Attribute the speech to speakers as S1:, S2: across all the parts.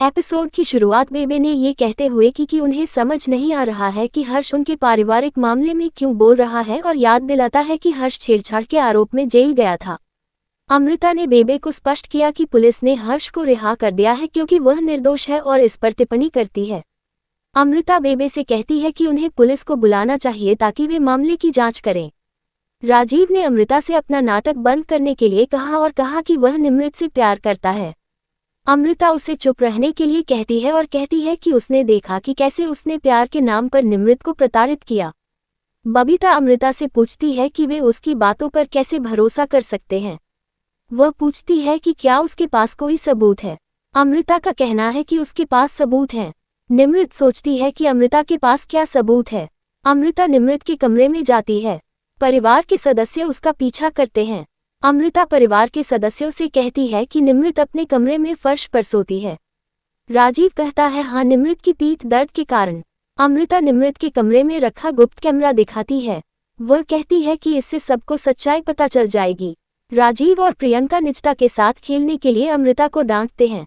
S1: Episode की शुरुआत बेबे ने ये कहते हुए की कि उन्हें समझ नहीं आ रहा है कि हर्ष उनके पारिवारिक मामले में क्यों बोल रहा है और याद दिलाता है कि हर्ष छेड़छाड़ के आरोप में जेल गया था। अमृता ने बेबे को स्पष्ट किया कि पुलिस ने हर्ष को रिहा कर दिया है क्योंकि वह निर्दोष है और इस पर टिप्पणी करती है। अमृता बेबे से कहती है कि उन्हें पुलिस को बुलाना चाहिए ताकि वे मामले की जांच करें। राजीव ने अमृता से अपना नाटक बंद करने के लिए कहा और कहा कि वह निमृत से प्यार करता है। अमृता उसे चुप रहने के लिए कहती है और कहती है कि उसने देखा कि कैसे उसने प्यार के नाम पर निमृत को प्रताड़ित किया। बबीता अमृता से पूछती है कि वे उसकी बातों पर कैसे भरोसा कर सकते हैं। वह पूछती है कि क्या उसके पास कोई सबूत है। अमृता का कहना है कि उसके पास सबूत हैं। निमृत सोचती है कि अमृता के पास क्या सबूत है। अमृता निमृत के कमरे में जाती है। परिवार के सदस्य उसका पीछा करते हैं। अमृता परिवार के सदस्यों से कहती है कि निमृत अपने कमरे में फर्श पर सोती है। राजीव कहता है हाँ, निमृत की पीठ दर्द के कारण। अमृता निमृत के कमरे में रखा गुप्त कैमरा दिखाती है। वह कहती है कि इससे सबको सच्चाई पता चल जाएगी। राजीव और प्रियंका निजता के साथ खेलने के लिए अमृता को डांटते हैं।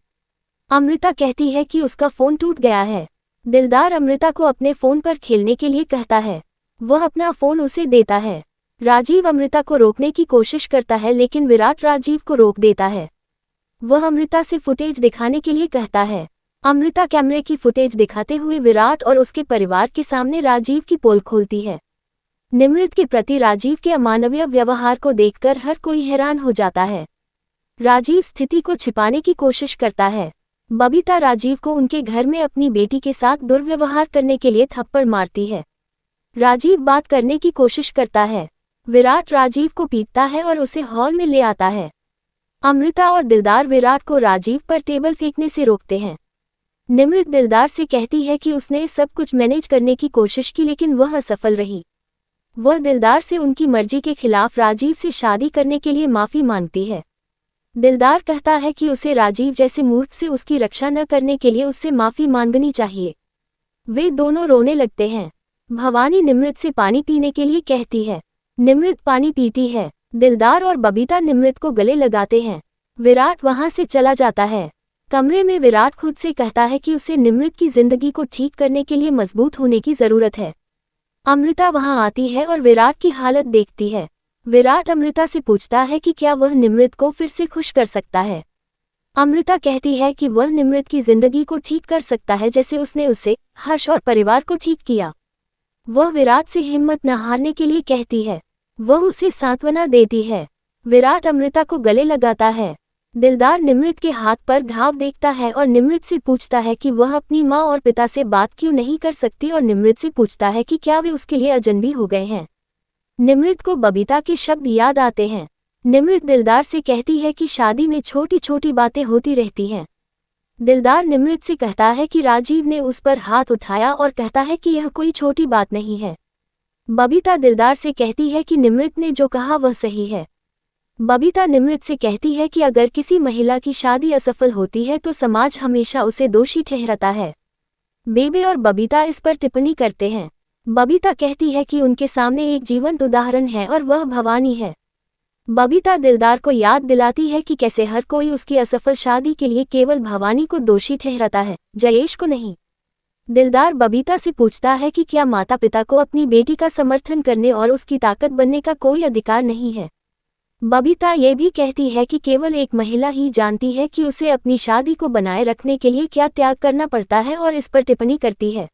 S1: अमृता कहती है कि उसका फोन टूट गया है। दिलदार अमृता को अपने फोन पर खेलने के लिए कहता है। वह अपना फोन उसे देता है। राजीव अमृता को रोकने की कोशिश करता है लेकिन विराट राजीव को रोक देता है। वह अमृता से फुटेज दिखाने के लिए कहता है। अमृता कैमरे की फुटेज दिखाते हुए विराट और उसके परिवार के सामने राजीव की पोल खोलती है। निमृत के प्रति राजीव के अमानवीय व्यवहार को देखकर हर कोई हैरान हो जाता है। राजीव स्थिति को छिपाने की कोशिश करता है। बबीता राजीव को उनके घर में अपनी बेटी के साथ दुर्व्यवहार करने के लिए थप्पड़ मारती है। राजीव बात करने की कोशिश करता है। विराट राजीव को पीटता है और उसे हॉल में ले आता है। अमृता और दिलदार विराट को राजीव पर टेबल फेंकने से रोकते हैं। निमृत दिलदार से कहती है कि उसने सब कुछ मैनेज करने की कोशिश की लेकिन वह असफल रही। वह दिलदार से उनकी मर्जी के खिलाफ राजीव से शादी करने के लिए माफी मांगती है। दिलदार कहता है कि उसे राजीव जैसे मूर्ख से उसकी रक्षा न करने के लिए उससे माफी मांगनी चाहिए। वे दोनों रोने लगते हैं। भवानी निमृत से पानी पीने के लिए कहती है। निमृत पानी पीती है। दिलदार और बबीता निमृत को गले लगाते हैं। विराट वहां से चला जाता है। कमरे में विराट खुद से कहता है कि उसे निमृत की जिंदगी को ठीक करने के लिए मजबूत होने की जरूरत है। अमृता वहां आती है और विराट की हालत देखती है। विराट अमृता से पूछता है कि क्या वह निमृत को फिर से खुश कर सकता है। अमृता कहती है कि वह निमृत की जिंदगी को ठीक कर सकता है जैसे उसने उसे, हर्ष और परिवार को ठीक किया। वह विराट से हिम्मत न हारने के लिए कहती है। वह उसे सांत्वना देती है। विराट अमृता को गले लगाता है। दिलदार निमृत के हाथ पर घाव देखता है और निमृत से पूछता है कि वह अपनी माँ और पिता से बात क्यों नहीं कर सकती और निमृत से पूछता है कि क्या वे उसके लिए अजनबी हो गए हैं। निमृत को बबीता के शब्द याद आते हैं। निमृत दिलदार से कहती है कि शादी में छोटी छोटी बातें होती रहती हैं। दिलदार निमृत से कहता है कि राजीव ने उस पर हाथ उठाया और कहता है कि यह कोई छोटी बात नहीं है। बबीता दिलदार से कहती है कि निमृत ने जो कहा वह सही है। बबीता निमृत से कहती है कि अगर किसी महिला की शादी असफल होती है तो समाज हमेशा उसे दोषी ठहराता है। बेबे और बबीता इस पर टिप्पणी करते हैं। बबीता कहती है कि उनके सामने एक जीवंत उदाहरण है और वह भवानी है। बबीता दिलदार को याद दिलाती है कि कैसे हर कोई उसकी असफल शादी के लिए केवल भवानी को दोषी ठहराता है, जयेश को नहीं। दिलदार बबीता से पूछता है कि क्या माता पिता को अपनी बेटी का समर्थन करने और उसकी ताकत बनने का कोई अधिकार नहीं है। बबीता ये भी कहती है कि केवल एक महिला ही जानती है कि उसे अपनी शादी को बनाए रखने के लिए क्या त्याग करना पड़ता है और इस पर टिप्पणी करती है।